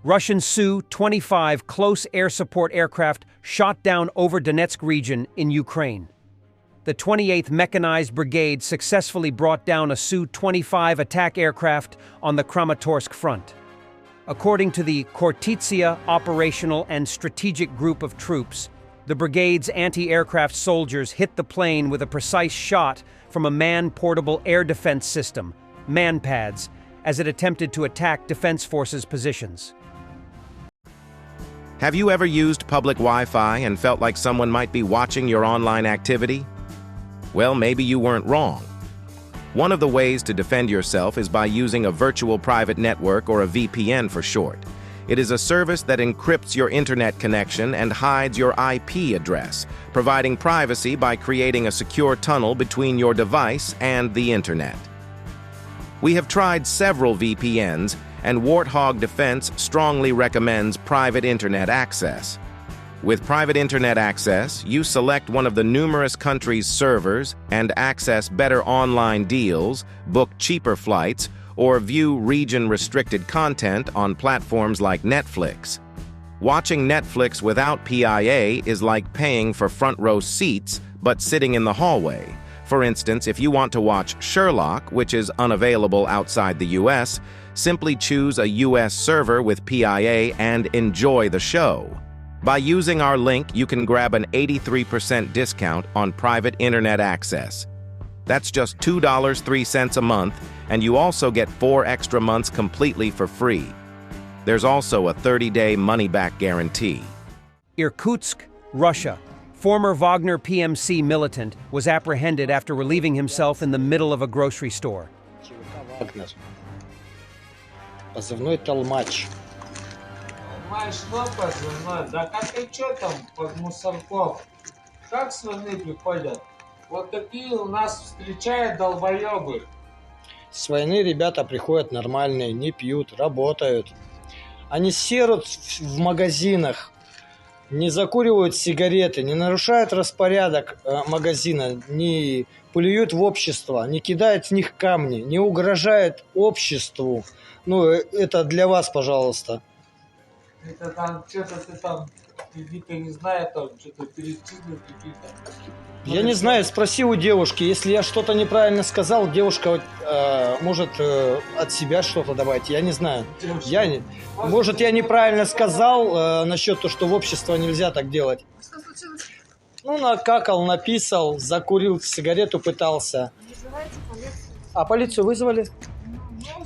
Russian Su-25 close air support aircraft shot down over Donetsk region in Ukraine. The 28th Mechanized Brigade successfully brought down a Su-25 attack aircraft on the Kramatorsk front. According to the Khortytsia Operational and Strategic Group of Troops, the brigade's anti-aircraft soldiers hit the plane with a precise shot from a man-portable air defense system, MANPADS, as it attempted to attack defense forces' positions. Have you ever used public Wi-Fi and felt like someone might be watching your online activity? Well, maybe you weren't wrong. One of the ways to defend yourself is by using a virtual private network, or a VPN for short. It is a service that encrypts your internet connection and hides your IP address, providing privacy by creating a secure tunnel between your device and the internet. We have tried several VPNs, and Warthog Defense strongly recommends private internet access. With private internet access, you select one of the numerous countries' servers and access better online deals, book cheaper flights, or view region-restricted content on platforms like Netflix. Watching Netflix without PIA is like paying for front-row seats but sitting in the hallway. For instance, if you want to watch Sherlock, which is unavailable outside the US, simply choose a US server with PIA and enjoy the show. By using our link, you can grab an 83% discount on private internet access. That's just $2.03 a month, and you also get 4 extra months completely for free. There's also a 30-day money-back guarantee. Irkutsk, Russia. Former Wagner PMC militant was apprehended after relieving himself in the middle of a grocery store. Wagner. Позывной Толмач. Что позывной? Да как и что там под мусорков? Как с войны приходят? Вот такие у нас встречают долбоебы. С войны ребята приходят нормальные, не пьют, работают. Они серут в магазинах, не закуривают сигареты, не нарушают распорядок магазина, не плюют в общество, не кидают в них камни, не угрожают обществу. Ну, это для вас, пожалуйста. Это там что-то ты там, какие-то, не знаю, там что-то перечислил какие-то. Я не знаю, спроси у девушки. Если я что-то неправильно сказал, девушка может от себя что-то добавить. Я не знаю. Может, я неправильно сказал насчет того, что в общество нельзя так делать. Что случилось? Ну, накакал, написал, закурил сигарету, пытался. Вызывайте полицию. А полицию вызвали?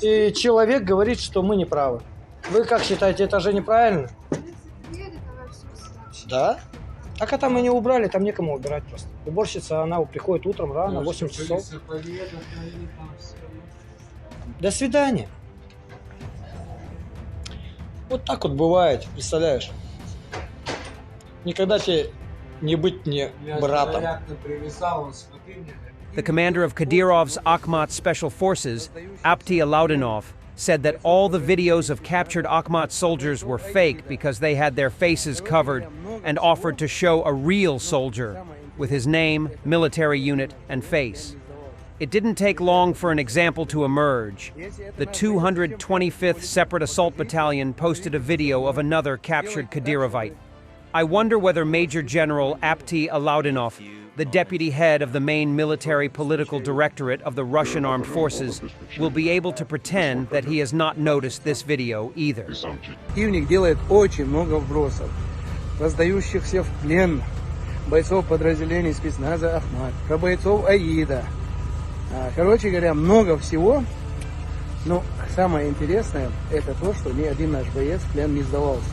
И человек говорит, что мы не правы. Вы как считаете, это же неправильно? Полиция приедет, она все сообщит. Да? Так а там и не убрали, там некому убирать просто. Уборщица, она приходит утром рано, 8 часов. До свидания. Вот так вот бывает, представляешь? Никогда тебе не быть мне братом. The commander of Kadyrov's Akhmat Special Forces, Apti Alaudinov, said that all the videos of captured Akhmat soldiers were fake because they had their faces covered, and offered to show a real soldier with his name, military unit, and face. It didn't take long for an example to emerge. The 225th Separate Assault Battalion posted a video of another captured Kadyrovite. I wonder whether Major General Apti Alaudinov, the deputy head of the main military political directorate of the Russian Armed Forces, will be able to pretend that he has not noticed this video either. Противник делает очень много вбросов, раздающихся в плен бойцов подразделений спецназа Ахмат, про бойцов АИДа. Короче говоря, много всего. Но самое интересное, это то, что ни один наш боец в плен не сдавался.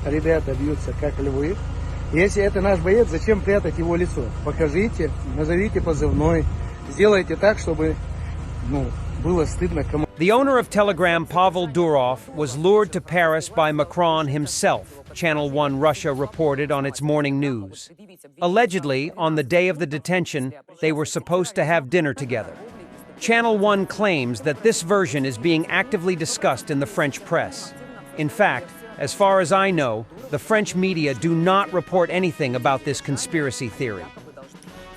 Ребята бьются как львы. Если это наш боец, зачем прятать его лицо? Покажите, назовите позывной, сделайте так, чтобы, было стыдно кому. The owner of Telegram, Pavel Durov, was lured to Paris by Macron himself, Channel 1 Russia reported on its morning news. Allegedly, on the day of the detention, they were supposed to have dinner together. Channel 1 claims that this version is being actively discussed in the French press. In fact, as far as I know, the French media do not report anything about this conspiracy theory.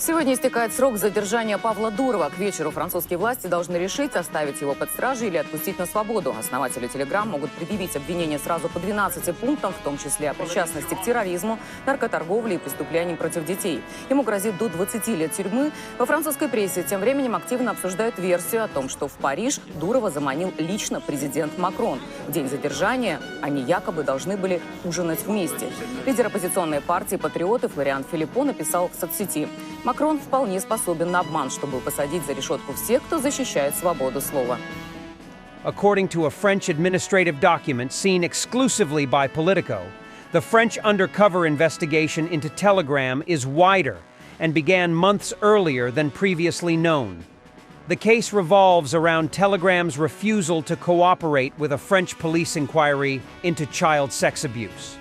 Сегодня истекает срок задержания Павла Дурова. К вечеру французские власти должны решить, оставить его под стражей или отпустить на свободу. Основателю Telegram могут предъявить обвинения сразу по 12 пунктам, в том числе о причастности к терроризму, наркоторговле и преступлениям против детей. Ему грозит до 20 лет тюрьмы. Во французской прессе тем временем активно обсуждают версию о том, что в Париж Дурова заманил лично президент Макрон. В день задержания они якобы должны были ужинать вместе. Лидер оппозиционной партии «Патриоты» Флориан Филиппо написал в соцсети: Макрон вполне способен на обман, чтобы посадить за решетку всех, кто защищает свободу слова. According to a French administrative document seen exclusively by Politico, the French undercover investigation into Telegram is wider and began months earlier than previously known. The case revolves around Telegram's refusal to cooperate with a French police inquiry into child sex abuse.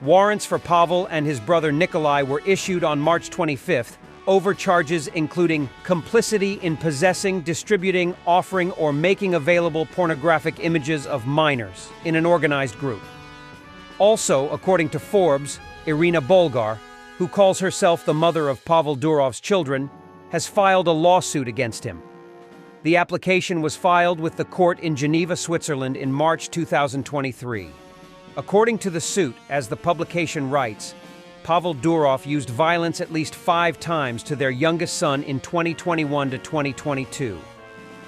Warrants for Pavel and his brother Nikolai were issued on March 25th over charges including complicity in possessing, distributing, offering, or making available pornographic images of minors in an organized group. Also, according to Forbes, Irina Bolgar, who calls herself the mother of Pavel Durov's children, has filed a lawsuit against him. The application was filed with the court in Geneva, Switzerland in March 2023. According to the suit, as the publication writes, Pavel Durov used violence at least 5 times to their youngest son in 2021 to 2022.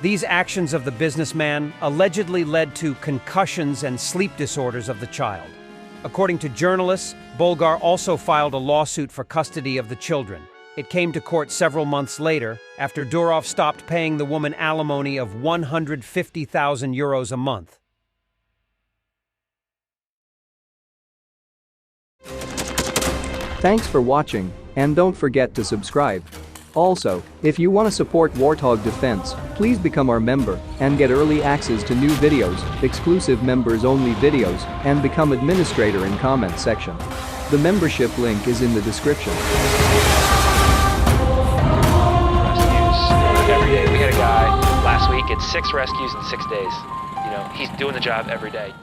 These actions of the businessman allegedly led to concussions and sleep disorders of the child. According to journalists, Bolgar also filed a lawsuit for custody of the children. It came to court several months later, after Durov stopped paying the woman alimony of 150,000 euros a month. Thanks for watching, and don't forget to subscribe. Also, if you want to support Warthog Defense, please become our member and get early access to new videos, exclusive members-only videos, and become administrator in comment section. The membership link is in the description. Rescues every day. We had a guy last week at 6 rescues in 6 days. You know, he's doing the job every day.